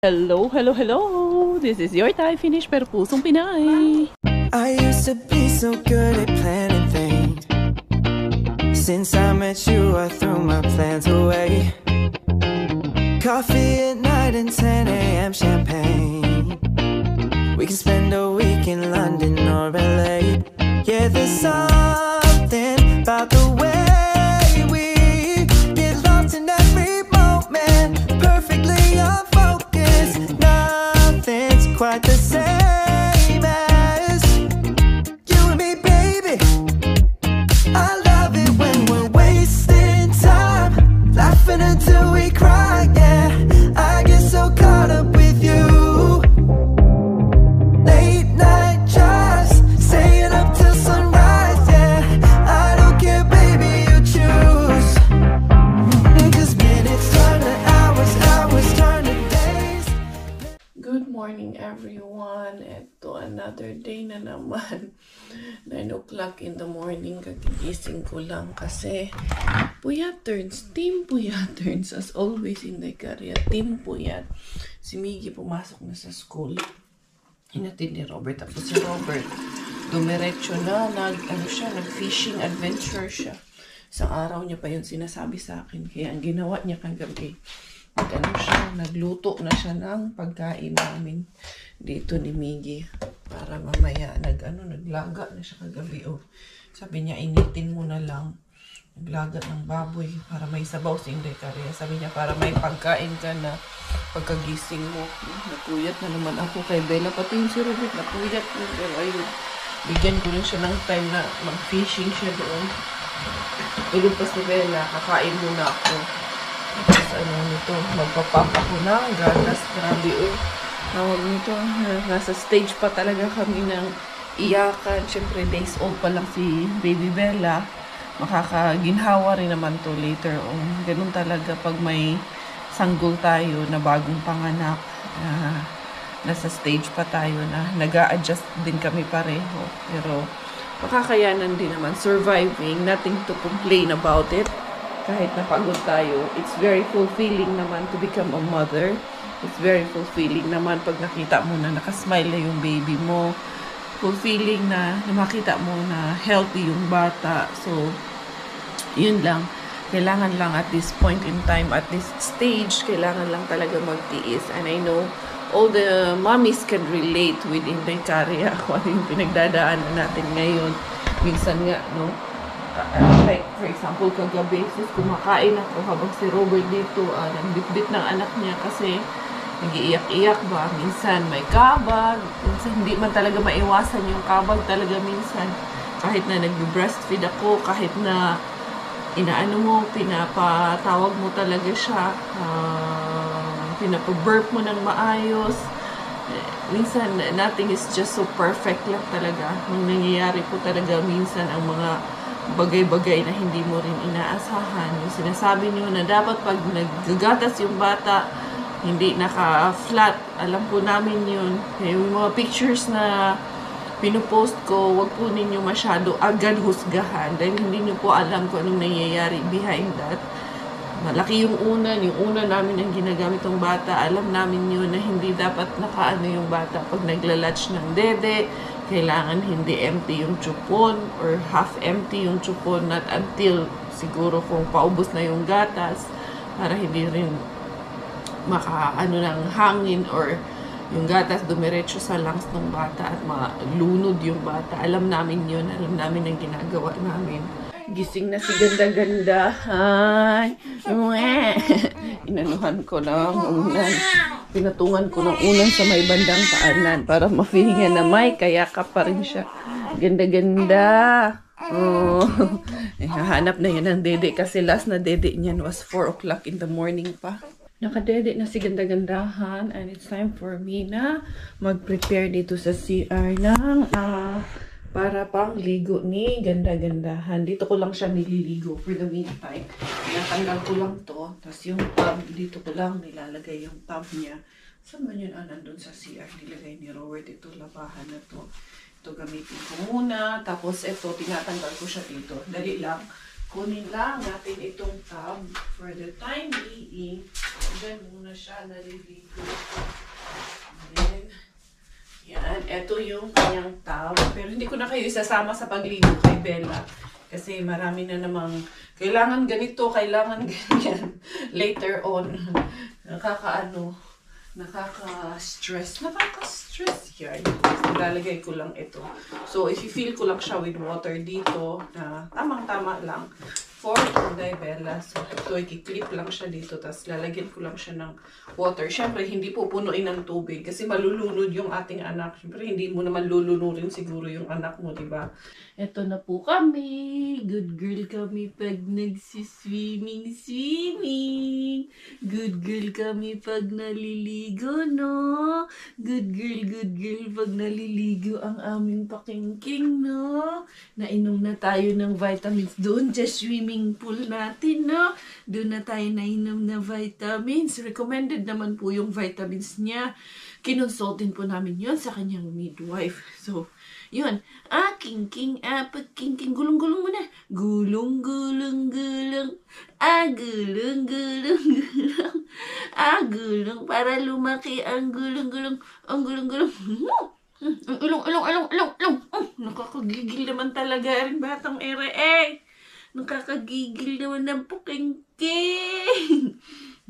Hello, hello, hello! This is your Thai Finish pero pusong Pinay! I used to be so good at planning things. Since I met you, I threw my plans away. Coffee at night and 10 a.m. champagne. We can spend a week in London or LA. Yeah, there's something about the way we get lost in every moment. Perfectly unfocused. Nothing's quite the same as you and me, baby. I love it when we're wasting time, laughing until we cry, yeah. I get so caught up with you. Late night drives, staying up till sunrise, yeah. I don't care, baby, you choose. 'Cause minutes turn to hours, hours turn to days. Good morning everyone! Ito, another day na naman. 9 o'clock in the morning, kagigising ko lang kasi Puyat turns, Team Puyat turns. As always in the career, Team Puyat. Si Miggy pumasok na sa school. Hinatid ni Robert. Tapos si Robert, dumiretso na, nag-fishing adventure siya. Isang araw niya pa yun sinasabi sa akin. Kaya ang ginawa niya kagabi, nagluto na siya ng pagkain namin dito ni Miggy. Para mamaya, naglaga na siya kagabi. Oh. Sabi niya, initin mo na lang. Naglaga ng baboy para may sabaw sa Inday Kaya. Sabi niya, para may pagkain ka na pagkagising mo. Napuyat na naman ako kay Bella. Pati yung si Robert, napuyat na. Pero ayun, bigyan ko rin siya ng time na mag-fishing siya doon. Tulog pa si Bella, kakain muna ako. Tapos nito, magpapapa ko ng gatas. Grabe, oh. Tawag nito, nasa stage pa talaga kami ng iyakan. Siyempre, days old pa lang si Baby Bella. Makakaginhawa rin naman to later on. Ganun talaga pag may sanggol tayo na bagong panganak. Nasa stage pa tayo na nag-a-adjust din kami pareho. Pero makakayanan din naman. Surviving, nothing to complain about it. Kahit napagod tayo, it's very fulfilling naman to become a mother. It's very fulfilling naman pag nakita mo na nakasmile na yung baby mo. Fulfilling na makita mo na healthy yung bata. So, yun lang. Kailangan lang at this point in time, at this stage, kailangan lang talaga magtiis. And I know all the mommies can relate with Inday Karya kung ano yung pinagdadaanan natin ngayon. Minsan nga, no? Like, for example, kagabi, sis, kumakain ako habang si Robert dito, nagbitbit ng anak niya kasi nag-iiyak-iyak ba? Minsan may kabag, minsan hindi man talaga maiwasan yung kabag talaga minsan. Kahit na nag-breastfeed ako, kahit na inaano mo, pinapatawag mo talaga siya, pinapaburp mo ng maayos. Minsan, nothing is just so perfect lang talaga. Nung nangyayari po talaga minsan ang mga bagay-bagay na hindi mo rin inaasahan. Yung sinasabi niyo na dapat pag naggagatas yung bata, hindi naka-flat. Alam po namin yun. Yung mga pictures na pinupost ko, wag po ninyo masyado agad husgahan dahil hindi niyo po alam kung anong nangyayari behind that. Malaki yung unan namin ang ginagamit ng bata. Alam namin yun na hindi dapat nakaano yung bata pag naglalatch ng dede. Kailangan hindi empty yung chupon or half empty yung chupon, not until siguro kung paubos na yung gatas para hindi rin makaano ng hangin or yung gatas dumiretso sa lungs ng bata at malunod yung bata. Alam namin yun. Alam namin ang ginagawa namin. Gising na si ganda-ganda. Hi! Inanuhan ko ng unan. Pinatungan ko ng unan sa may bandang paanan para mafihinga na may kayakap pa rin siya. Ganda-ganda. Oh. Hahanap na yan ng dede kasi last na dede niyan was 4 o'clock in the morning pa. Nakadede na si ganda-gandahan and it's time for me na mag-prepare dito sa CR ng para pang ligo ni ganda-gandahan. Dito ko lang siya nililigo for the meantime. Natanggal ko lang to. Tapos yung tub, dito ko lang nilalagay yung tub niya. Saan ba yun? Nandun sa CR nilagay ni Robert. Ito, labahan na to. Ito gamitin ko muna. Tapos ito, tinatanggal ko siya dito. Dali lang. Kunin lang natin itong tub for the time being. Diyan muna siya naliligo. Ito yung kanyang tub. Pero hindi ko na kayo isasama sa pagligo kay Bella. Kasi marami na namang kailangan ganito, kailangan ganyan. Later on, nakaka-stress yan. Nilalagay ko lang ito. So, if you feel ko lang siya with water dito, na tamang-tama lang. For Inday Bella. So, ito, i-clip lang siya dito. Tapos, lalagyan ko lang siya ng water. Siyempre, hindi po punuin ng tubig. Kasi malulunod yung ating anak. Siyempre, hindi mo naman lulunurin siguro yung anak mo, diba? Ito na po kami. Good girl kami pag nagsiswimming. Good girl kami pag naliligo, no? Good girl pag naliligo ang aming pakingking, no? Nainom na tayo ng vitamins doon sa swimming pool natin, no? Doon na tayo nainom na vitamins. Recommended naman po yung vitamins niya. Kinonsultin po namin yon sa kanyang midwife. So, yun. King, pagking, gulong-gulong mo na. Gulong. Gulong. Gulong. Para lumaki ang gulong. Ang gulong. Ulong. Nakakagigil naman talaga rin batang ere eh. Nakakagigil naman ng pukingking.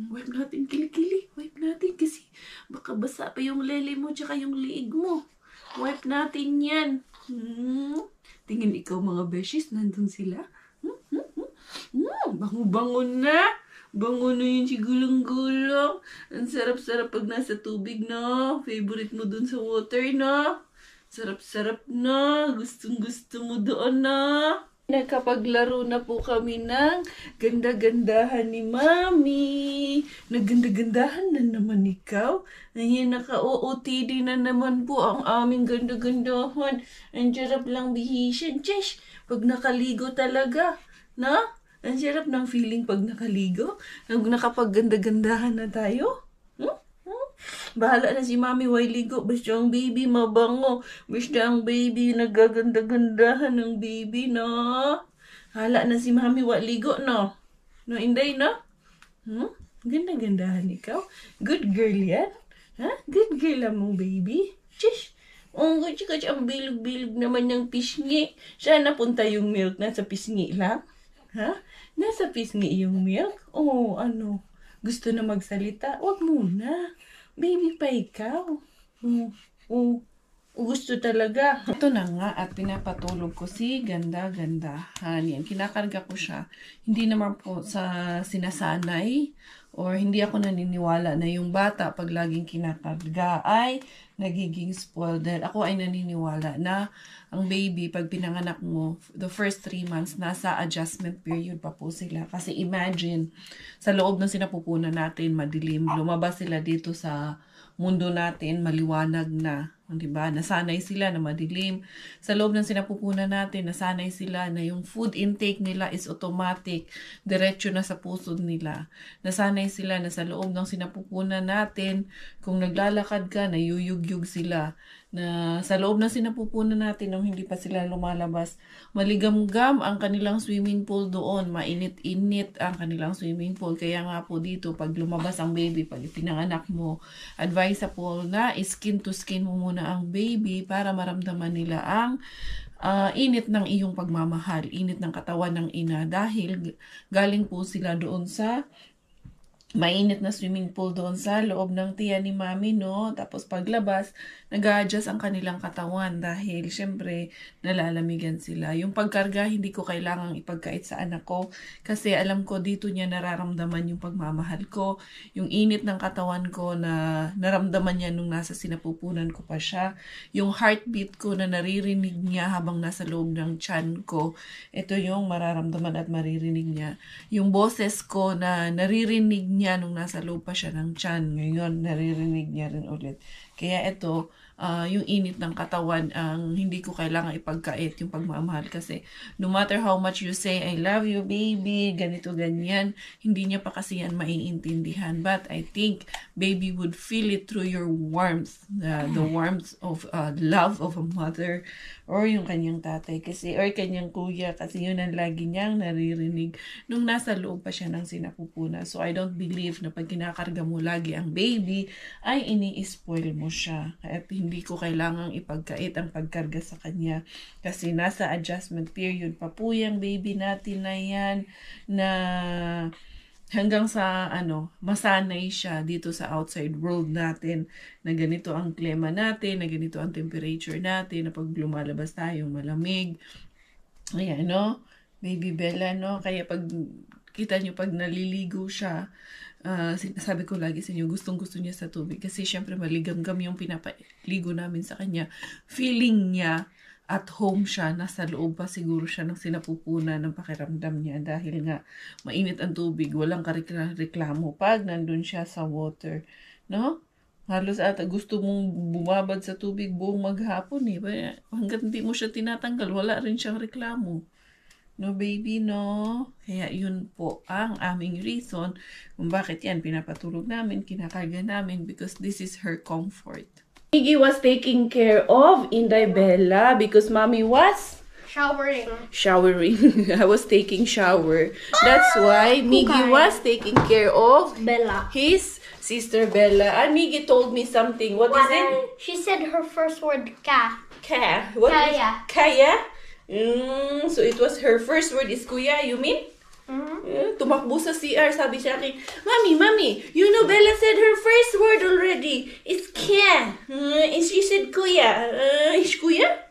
Wipe natin kilikili. Wipe natin kasi baka basa pa yung lele mo tsaka yung liig mo. Wipe natin yan. Tingin ikaw mga beshies, nandun sila. Bango-bango na. Bango na yun si gulong-gulong. Ang sarap-sarap pag nasa tubig, no? Favorite mo dun sa water, no? Sarap-sarap na. Gustong-gusto mo doon, no? Nakapaglaro na po kami ng ganda-gandahan ni Mami. Naganda-gandahan na naman ikaw. Ayan, naka-OOTD na naman po ang aming ganda-gandahan. Ang sarap lang bihisan. Chesh, pag nakaligo talaga. Na? Ang sarap ng feeling pag nakaligo. Nakapag-ganda-gandahan na tayo. Bahala na si Mami ligo. Basta ang baby mabango. Basta ang baby nagaganda-gandahan ng baby, no? Hala na si Mami ligo, no? No, Inday, no? Ganda-gandahan ikaw. Good girl yan. Ha? Good girl lang mong baby. Chish! Oh, gutsi ang bilog-bilog naman ng pisngi. Saan napunta yung milk? Nasa pisngi lang? Ha? Nasa pisngi yung milk? Oh, ano? Gusto na magsalita? Wag muna. Baby pa ikaw. Gusto talaga. Ito na nga at pinapatulog ko si ganda-gandahan. Yan, kinakarga ko siya. Hindi naman po sa sinasanay or hindi ako naniniwala na yung bata pag laging kinakarga ay nagiging spoiled. Dahil ako ay naniniwala na ang baby pag pinanganak mo, the first 3 months, nasa adjustment period pa po sila. Kasi imagine, sa loob ng sinapupunan natin, madilim, lumabas sila dito sa mundo natin, maliwanag na. Diba? Nasanay sila na madilim. Sa loob ng sinapupunan natin, nasanay sila na yung food intake nila is automatic. Diretso na sa puso nila. Nasanay sila na sa loob ng sinapupunan natin, kung naglalakad ka, nayuyugyug sila. Na sa loob ng sinapupunan natin, nung hindi pa sila lumalabas, maligamgam ang kanilang swimming pool doon. Mainit-init ang kanilang swimming pool. Kaya nga po dito, pag lumabas ang baby, pag itinanganak mo, advisable na skin to skin mo muna ang baby para maramdaman nila ang init ng iyong pagmamahal, init ng katawan ng ina dahil galing po sila doon sa mainit na swimming pool doon sa loob ng tiyan ni Mami, no? Tapos paglabas, nag-a-adjust ang kanilang katawan dahil syempre nalalamigan sila. Yung pagkarga, hindi ko kailangang ipagkait sa anak ko kasi alam ko dito niya nararamdaman yung pagmamahal ko. Yung init ng katawan ko na naramdaman niya nung nasa sinapupunan ko pa siya. Yung heartbeat ko na naririnig niya habang nasa loob ng tiyan ko. Ito yung mararamdaman at maririnig niya. Yung boses ko na naririnig niya nung nasa loob pa siya ng tiyan. Ngayon, naririnig niya rin ulit. Kaya ito, yung init ng katawan, ang hindi ko kailangan ipagkait yung pagmamahal kasi no matter how much you say, I love you baby, ganito ganyan, hindi niya pa kasi yan maiintindihan. But I think baby would feel it through your warmth, the warmth of love of a mother or yung kanyang tatay kasi or kanyang kuya kasi yun ang lagi niyang naririnig nung nasa loob pa siya ng sinapupunan. So I don't believe believe na pag kinakarga mo lagi ang baby, ay ini-spoil mo siya. At hindi ko kailangang ipagkait ang pagkarga sa kanya. Kasi nasa adjustment period pa po yung baby natin na yan, na hanggang sa masanay siya dito sa outside world natin, na ganito ang klima natin, na ganito ang temperature natin, na pag lumalabas tayo malamig. Ayan, no? Baby Bella, no? Kaya pag kita nyo, pag naliligo siya, sabi ko lagi sa inyo, gustong-gusto niya sa tubig. Kasi syempre maligamgam yung pinapaligo namin sa kanya. Feeling niya at home siya, nasa loob pa siguro siya ng sinapupunan ng pakiramdam niya. Dahil nga, mainit ang tubig, walang reklamo pag nandun siya sa water. No? Halos ata gusto mong bumabad sa tubig buong maghapon eh. Hanggat hindi mo siya tinatanggal, wala rin siyang reklamo. No, baby, no? Kaya yun po ang aming reason kung bakit yan pinapatulog namin, kinakarga namin, because this is her comfort. Miggy was taking care of Inday Bella because mommy was showering. I was taking shower. That's why Miggy was taking care of Bella. His sister Bella. And Miggy told me something. What is it? She said her first word, ka. Ka. What is Kaya. Kaya? So it was her first word is kuya, you mean? Tumakbo sa CR, sabi siya akin, Mommy, you know Bella said her first word already. It's kya. And she said kuya. Is kuya?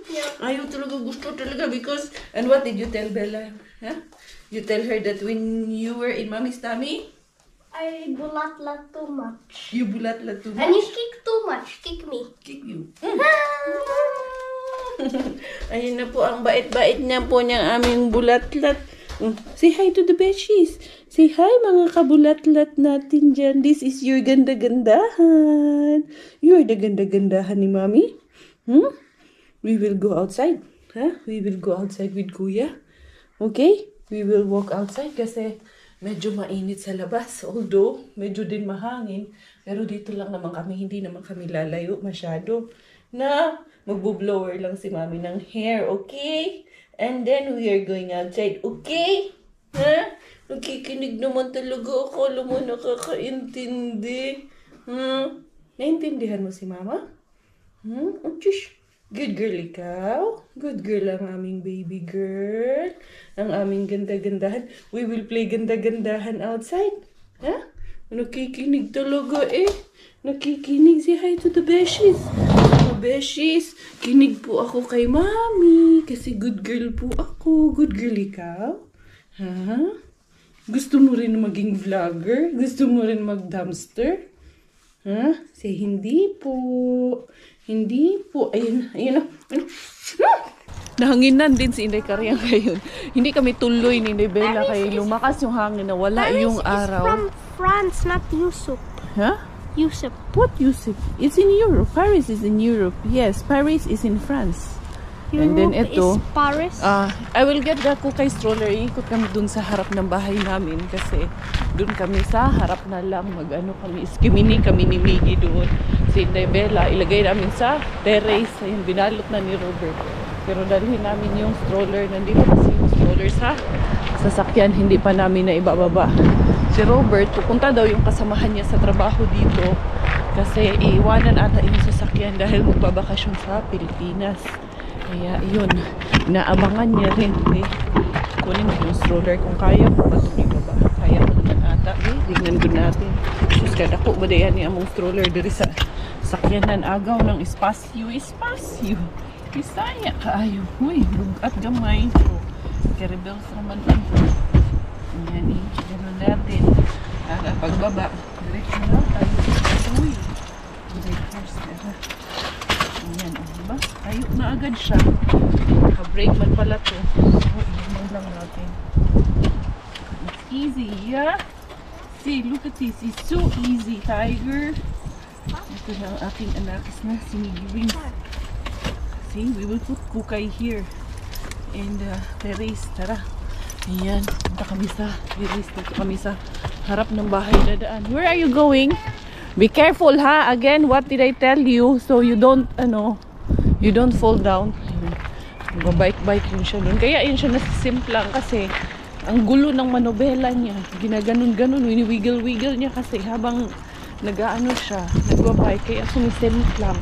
Yeah. Ayaw talaga, gusto talaga because, and what did you tell Bella? Huh? You tell her that when you were in mommy's tummy? I bulat-lat too much. You bulat-lat too much? And you kick too much. Kick me. Kick you. Ayun na po, ang bait-bait niya po niyang aming bulat-lat. Say hi to the beshies. Say hi mga kabulat-lat natin dyan. This is your ganda-gandahan. You're the ganda-gandahan ni mommy. We will go outside. We will go outside with Kuya. Okay? We will walk outside kasi medyo mainit sa labas. Although, medyo din mahangin. Pero dito lang naman kami. Hindi naman kami lalayo masyado. Na magbo-blower lang si mami ng hair. Okay? And then we are going outside. Okay? Ha? Nakikinig naman talaga ako. Alam mo, nakakaintindi. Naintindihan mo si mama? Oh, shush. Good girl ikaw. Good girl ang aming baby girl. Ang aming ganda-gandahan. We will play ganda-gandahan outside. Ha? Nakikinig talaga eh. Nakikinig. Say hi to the beshies. Mga beshies, kinig po ako kay mami. Kasi good girl po ako. Good girl ikaw. Ha? Gusto mo rin maging vlogger? Gusto mo rin mag-dumpster? Ha? Say hindi po. Hindi po. Ayun na. Nahanginan din si Inday Karyang ngayon. Hindi kami tuloy ni Inday Bella kaya lumakas yung hangin na wala yung araw. Paris is from France, not Yusuf. Huh? Yusuf. What Yusuf? It's in Europe. Paris is in Europe. Yes, Paris is in France. And then ito, is Paris. I will get the Kukay stroller. Ikot kami dun sa harap ng bahay namin kasi dun kami sa harap na lang mag-ano kami. Iskimini kami ni Miggy doon. Si Inday Bella, ilagay namin sa terrace. Ayun, binalot na ni Robert. Pero dalhin namin yung stroller. Nandito kasi yung stroller sa sasakyan. Hindi pa namin na ibababa. Si Robert, pupunta daw yung kasamahan niya sa trabaho dito. Kasi iiwanan ata yung sasakyan dahil magbabakasyon sa Pilipinas. Kaya yun, inaabangan niya rin. Kunin mo yung stroller kung kaya po ba itong ibaba. Kaya mo naman ata. Tingnan ko natin. Sus, kadako ba yan yung among stroller diri sa sakyanan agaw ng espasyo. Bisaya kaayo. Uy, bugat gamay. Caribels naman lang. Ayan eh, gano'n natin. Pagbaba, diretso na tayo. Uy, breakers. Ayan, diba? Tayo na agad siya. Naka-break man pala to. So, ilan lang natin. It's easy, yeah? See, look at this. It's so easy, Tiger. Ito na ang aking anakis na sinigiri. See, we will put Kukay here. And terrace, tara. Ayan, punta kami sa terrace. Dito kami sa harap ng bahay dadaan. Where are you going? Be careful ha. Again, what did I tell you? So you don't, you don't fall down. Bike-bike yun siya dun. Kaya yun siya nasisimplang kasi Ang gulo ng manobela niya. Ginaganon-ganon, winiwiggle-wiggle niya kasi habang nag-aano siya, nagbabay. Kaya sumisemit lang.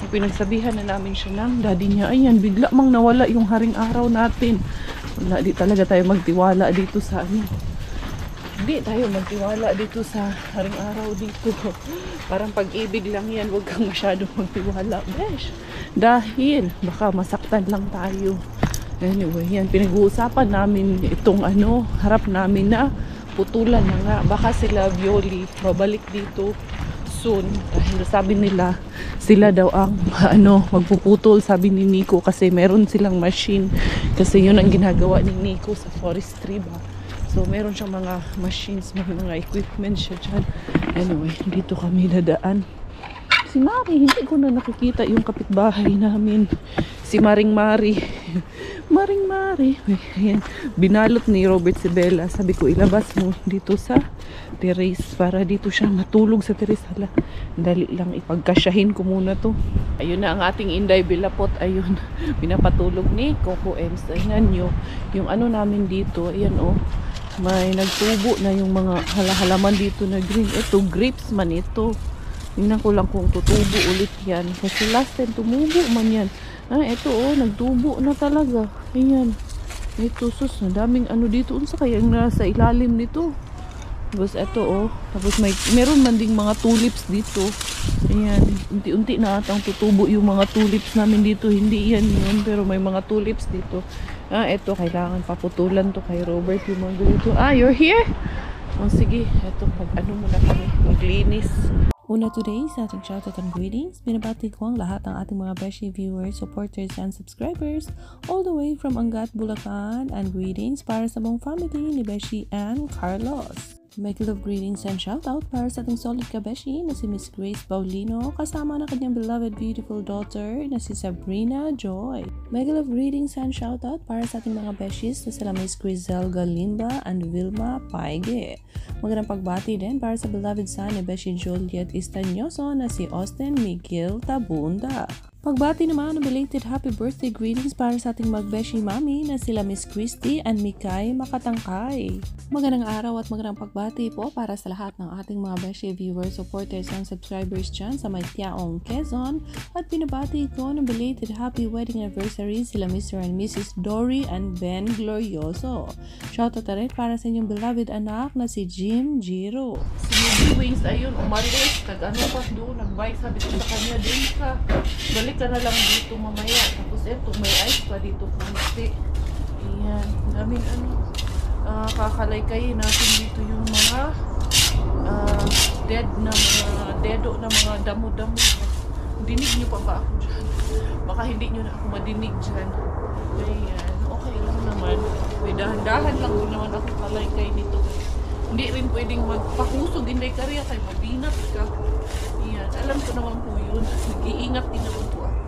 Yung pinagsabihan na namin siya ng daddy niya, ayan, bigla mang nawala yung haring araw natin. Wala, di talaga tayo magtiwala dito sa ano. Hindi tayo magtiwala dito sa haring araw dito. Parang pag-ibig lang yan, huwag kang masyadong magtiwala. Besh, dahil baka masaktan lang tayo. Anyway, yan, pinag-uusapan namin itong ano, harap namin na putulan na nga. Baka sila Violi babalik dito soon. Dahil sabi nila, sila daw ang ano, magpuputol, sabi ni Nico, kasi meron silang machine. Kasi yun ang ginagawa ni Nico sa forestry ba. So, meron siyang mga machines, mga equipment siya dyan. Anyway, dito kami dadaan. Si Mari, hindi ko na nakikita yung kapitbahay namin. Si Maring Mari. Maring Mari. Ayan, binalot ni Robert si Bella. Sabi ko, ilabas mo dito sa terrace para dito siya matulog sa terrace. Hala, dali lang, ipagkasyahin ko muna to. Ayun na ang ating Inday Bilapot. Ayun, pinapatulog ni Coco Ems. Ayan nyo, yung ano namin dito, ayan oh. May nagtubo na yung mga halaman dito na green. Ito, grapes man ito. Tingnan ko lang kung tutubo ulit yan. Kasi last time tumubo man yan. Ah, ito oh, nagtubo na talaga. Ayan. Ito, sus, daming ano dito. Unsa kaya yung nasa ilalim nito? Tapos ito oh. Tapos meron man ding mga tulips dito. Ayan. Unti-unti na atang tutubo yung mga tulips namin dito. Hindi yan yun. Pero may mga tulips dito. Ah, ito, kailangan paputulan to kay Robert yung mga ganito. Ah, you're here? O, sige. Ito, ano muna kami. Maglinis. Una today sa ating shoutout and greetings. Binabati ko ang lahat ng ating mga Beshi viewers, supporters, and subscribers all the way from Angat, Bulacan, and greetings para sa buong family ni Beshi and Carlos. Make love greetings and shoutout para sa ating solid kabeshi na si Miss Grace Paulino kasama ng kanyang beloved beautiful daughter na si Sabrina Joy. Make love greetings and shoutout para sa ating mga beshis na sila Miss Grizel Galimba and Vilma Paige. Magandang pagbati din para sa beloved son ni Beshi Juliet Istanyoso na si Austin Miguel Tabunda. Pagbati naman ng belated happy birthday greetings para sa ating magbeshi mami na sila Miss Christy and Mikay Makatangkay. Magandang araw at magandang pagbati po para sa lahat ng ating mga beshi viewers, supporters, and subscribers dyan sa may Tiaong, Quezon. At pinabati ko ng belated happy wedding anniversary sila Mr. and Mrs. Dory and Ben Glorioso. Shoutout na rin para sa inyong beloved anak na si Jim Giro. Si Movie Wings, ayun, umalis. Nag-ano pa doon, nag-bike. Sabi ko sa kanya, din ka. Balik ka na lang dito mamaya. Tapos eto, may ice pa dito kunti. Ayan, daming ano, kakalaykay natin dito yung mga dedo na mga damo-damo. Dinig nyo pa ba ako dyan? Baka hindi nyo na ako madinig dyan. Ayan, okay lang naman. May dahan-dahan lang din naman ako kalaykay dito. Hindi rin pwedeng magpakusog, hindi karya kay mabinat ka. Ayan, alam ko naman po yun. Nag-iingat din naman po ako.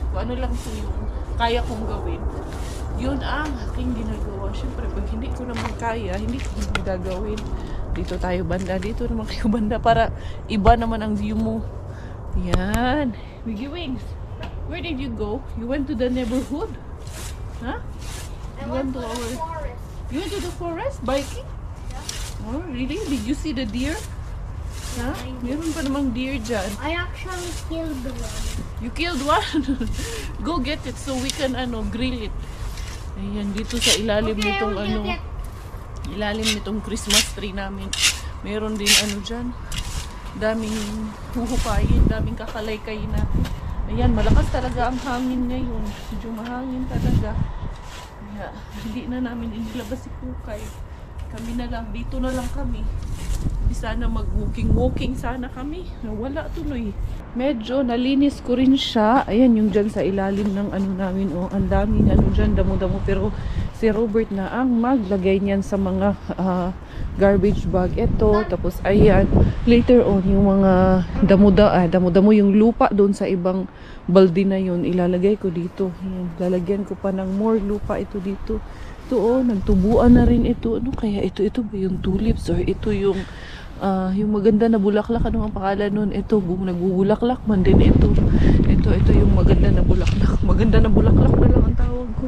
Kung ano lang po yun, kaya kong gawin. Yun ang aking ginagawa. Siyempre, pag hindi ko naman kaya, hindi ko naman gagawin. Dito tayo banda, dito naman kayo banda para iba naman ang view mo. Ayan. Wiggy Wings, where did you go? You went to the neighborhood? Huh? You went to our forest. You went to the forest biking? Oh, really? Did you see the deer? Ha? Meron pa namang deer dyan. I actually killed one. You killed one? Go get it so we can grill it. Ayan, dito sa ilalim nitong ilalim nitong Christmas tree namin. Meron din dyan. Daming huhukayin, daming kakalaykay natin. Ayan, malakas talaga ang hangin ngayon. Medyo mahangin talaga. Kaya, hindi na namin inilabas si Kukay. Kami na lang, dito na lang kami. Sana mag-walking sana kami. Wala tuloy. Medyo nalinis ko rin siya. Ayan yung dyan sa ilalim ng namin. Oh, ang daming dyan, damo-damo. Pero si Robert na ang maglagay niyan sa mga garbage bag. Ito, tapos ayan. Later on, yung mga damo-damo yung lupa doon sa ibang balde na yun. Ilalagay ko dito. Ayan, lalagyan ko pa ng more lupa ito dito. Ito oh, nagtubuan na rin ito. Ano kaya ito? Ito ba yung tulips or ito yung maganda na bulaklak? Ano ang pangalan nun? Ito, nagbubulaklak man din ito. Ito yung maganda na bulaklak. Maganda na bulaklak na lang ang tawag ko.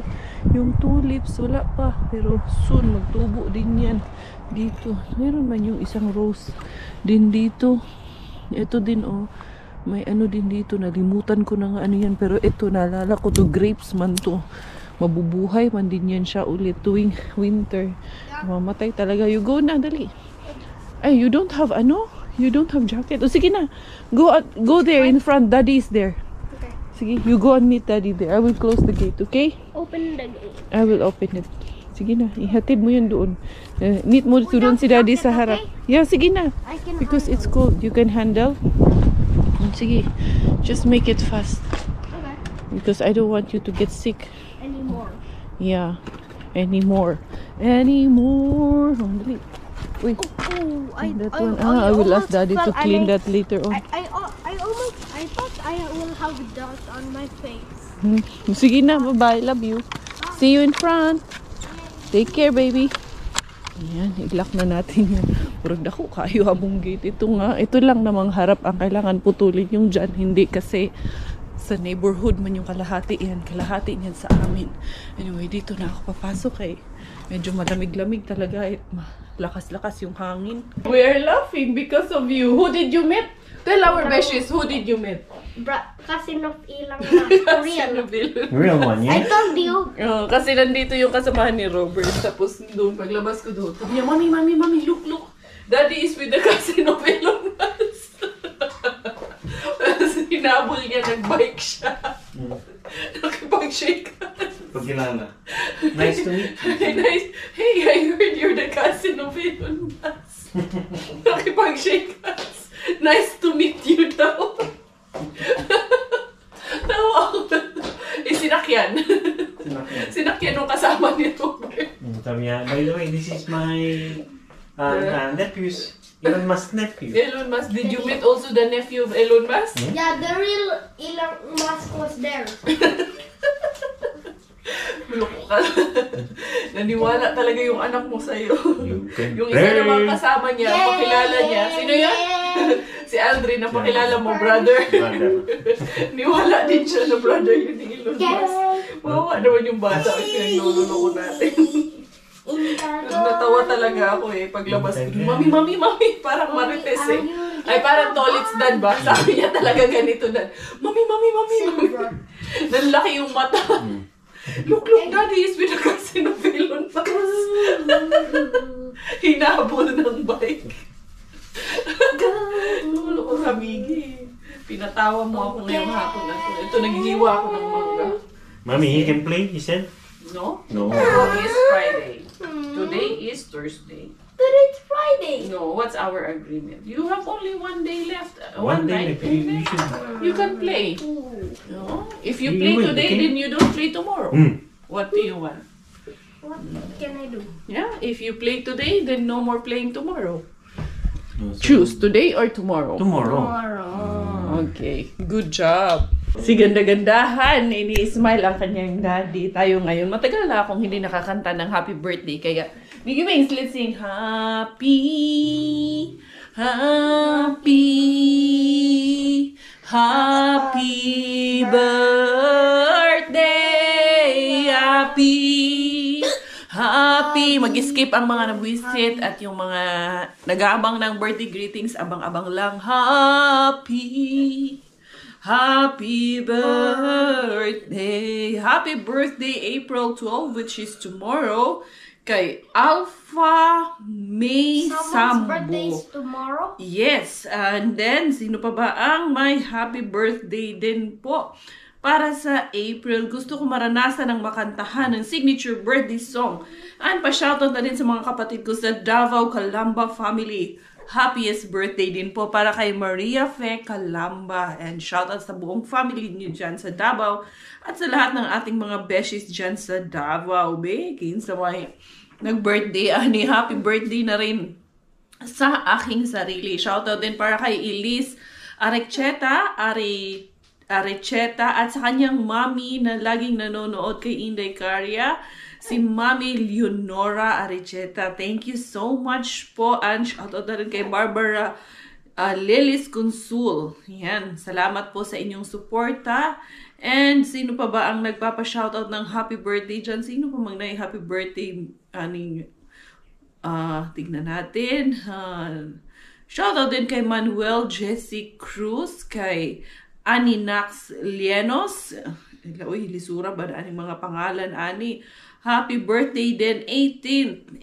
yung tulips, wala pa. Pero soon, magtubo din yan dito. Meron man yung isang rose din dito. Ito din, oh. May ano din dito. Nalimutan ko na nga ano yan. Pero ito, naalala ko to. Grapes man to. Mabubuhay man din yan siya ulit tuwing winter. Mamatay talaga. You go na, dali. Ay, you don't have ano? You don't have jacket. O, sige na. Go there in front. Daddy is there. Okay. Sige, you go and meet Daddy there. I will close the gate, okay? Open the gate. I will open it. Sige na, ihatid mo yan doon. Meet mo doon si Daddy sa harap. Yeah, sige na. I can Because it's cold. You can handle. Sige, just make it fast. Okay. Because I don't want you to get sick. Anymore. Yeah, anymore. Anymore. Oh, dali. Uy, that one. I will ask Daddy to clean that later on. I thought I will have dust on my face. Sige na, bye-bye. Love you. See you in front. Take care, baby. Ayan, i-lock na natin yan. Murag dako kayo among gate. Ito lang namang harap ang kailangan putulin yung dyan. Hindi kasi sa neighborhood man yung kalahati yan. Kalahati yan sa amin. Anyway, dito na ako papasok eh. Medyo malamig-lamig talaga. Lakas-lakas yung hangin. We are laughing because of you. Who did you meet? Tell our besties, who did you meet? Cousin of Ilang na. Real. Real one, I yeah? told you. Kasi nandito yung kasamahan ni Robert. Tapos doon, paglabas ko doon. Sabi niya, Mami, look. Daddy is with the cousin of Elon Musk. Tapos hinabol niya, nagbike siya. Nakipag-shake hands. Pagkilala. Nice to meet you. Hey, I heard you're the cousin of Elon Musk. Nakipag-shake hands. Nice to meet you daw. Tawa ako. Sinakyan. Sinakyan nung kasama ni Robert. Sabi niya, by the way, this is my nephew's, Elon Musk nephew. Elon Musk, did you meet also the nephew of Elon Musk? Yeah, the real Elon Musk was there. Loko ka. Naniwala talaga yung anak mo sa'yo. can Yung isa namang kasama niya, pakilala niya. Sino yan? Si Aldrin, na pakilala mo, brother. Niwala din siya na brother yun ni Elon Musk. Wawa naman yung bata at pinagluloko natin. Natawa talaga ako eh, paglabas ko. Mami, parang Marites eh. Ay, parang Tolits Dan ba? Sabi niya talaga ganito Dan. Mami. Nanlaki yung mata. Look, Daddy is with a cousin of Elon Musk. Hinabol ng bike. Nulo ko kamigi. Pinatawa mo ako ngayong hapon na to. Ito, naghihiwa ako ng mangga. Mommy, he can play, he said? No? No. Tomorrow is Friday. Today is Thursday. Today's Friday. No, what's our agreement? You have only one day left. One day, night you should. You can play. No? If you play will, today, okay? then you don't play tomorrow. What do you want? What can I do? Yeah, if you play today, then no more playing tomorrow. No, so- Choose today or tomorrow. Tomorrow. Okay, good job. Si ganda-gandahan, ini-smile ang kanyang daddy. Tayo ngayon, matagal na akong hindi nakakanta ng happy birthday. Kaya, Biggie Wings, let's sing happy birthday, happy. Mag-skip ang mga nabwisit at yung mga nag-aabang ng birthday greetings, abang-abang lang. Happy birthday. Happy birthday, April 12, which is tomorrow, kay Alpha May Someone's Sambo. birthday is tomorrow. Yes, and then, sino pa ba ang may happy birthday din po? Para sa April, gusto ko maranasan ng makantahan ng signature birthday song. And pa-shoutout na din sa mga kapatid ko sa Davao Calamba family. Happiest birthday din po para kay Maria Fe Calamba. And shoutout sa buong family niyo dyan sa Davao. At sa lahat ng ating mga beshies dyan sa Davao. Begin sa mga nag-birthday. Ani, happy birthday na rin sa aking sarili. Shoutout din para kay Elise Arecheta at sa kanyang mami na laging nanonood kay Inday Caria. Si Mami Leonora Arecheta. Thank you so much po. And shoutout na rin kay Barbara Lilis Consul. Yan. Salamat po sa inyong suporta. And sino pa ba ang nagpapa-shoutout ng happy birthday dyan? Sino pa mang happy birthday? Tignan natin. Shoutout din kay Manuel Jesse Cruz, kay Aninax Lienos. Uy, lisura ba na mga pangalan, Ani? Happy birthday din,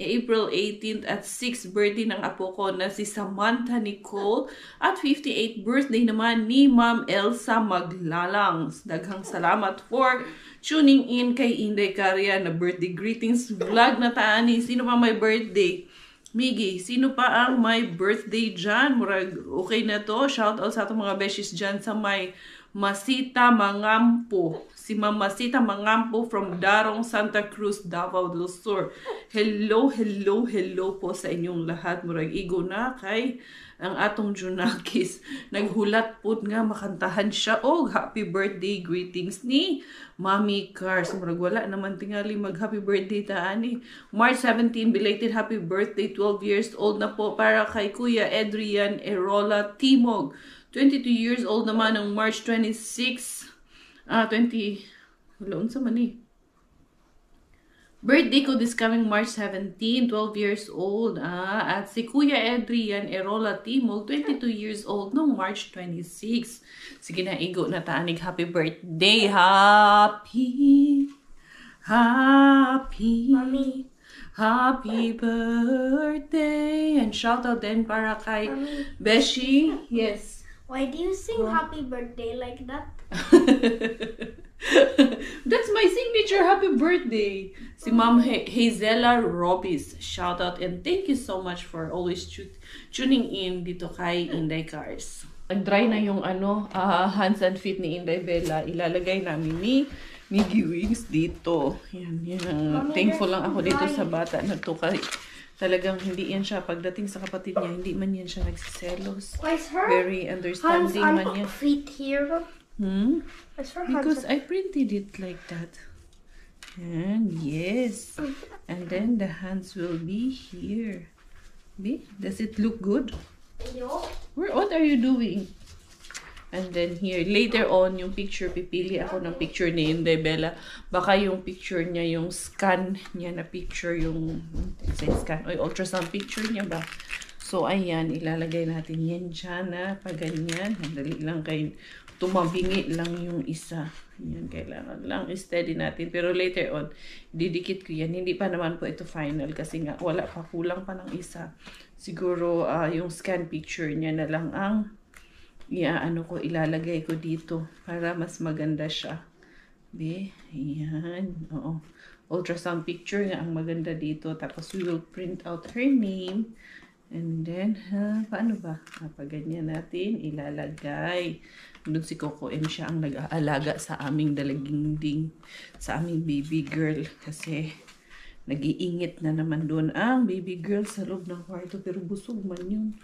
April 18th at 6th birthday ng apo ko na si Samantha Nicole. At 58th birthday naman ni Ma'am Elsa Maglalang. Daghang salamat for tuning in kay Inday Caria na birthday greetings vlog na taani. Sino pa may birthday? Miggy, sino pa ang may birthday dyan? Murag, okay na to. Shout out sa itong mga beshes dyan sa may Masita Mangampo. Si Ma'am Masita Mangampo from Darong, Santa Cruz, Davao del Sur. Hello, hello, hello po sa inyong lahat. Murag igo na kay ang atong Junakis. Naghulat po nga makantahan siya. Oh, happy birthday greetings ni Mami Cars. Murag wala naman tingali mag happy birthday taani. March 17, belated happy birthday. 12 years old na po para kay Kuya Adrian Erola Timog. 22 years old naman ng March 26. Wala unsa man eh. Birthday ko this coming March 17, 12 years old. At si Kuya Adrian Erola Timog, 22 years old noong March 26. Sige na, igo na taanig happy birthday. Happy Mommy. happy birthday. And shout out din para kay Beshi. Yes. Why do you sing happy birthday like that? That's my signature happy birthday. Si Ma'am Hazela Robis. Shout out and thank you so much for always tuning in dito kay Inday Cars. Nag-dry na yung hands and feet ni Inday Bella. Ilalagay namin ni Miggy Wings dito. Yan. Thankful lang ako dito sa bata na to kay talagang hindi yan siya. Pagdating sa kapatid niya, hindi man yan siya nagsiselos. Why is her Very understanding man hands yan. and feet here? Why's her Because hands I printed it like that. And yes. And then the hands will be here. Does it look good? What are you doing? And then here, later on, yung picture, pipili ako ng picture ni Inday Bella. Baka yung picture niya, yung scan niya na picture, yung scan, o ultrasound picture niya ba? So, ayan, ilalagay natin yan dyan na pag ganyan. Dali lang kayo, tumabingi lang yung isa. Yan, kailangan lang steady natin. Pero later on, didikit ko yan. Hindi pa naman po ito final kasi nga, wala pa, kulang pa ng isa. Siguro, yung scan picture niya na lang ang ilalagay ko dito para mas maganda siya. Ayan. Oo. Ultrasound picture nga ang maganda dito. Tapos we will print out her name. And then, paano ba? Kapag ganyan natin, ilalagay. Doon si Coco M siya ang nag-aalaga sa aming dalaginding, sa aming baby girl. Kasi, nag-iingit na naman doon ang baby girl sa loob ng kwarto. Pero busog man yun.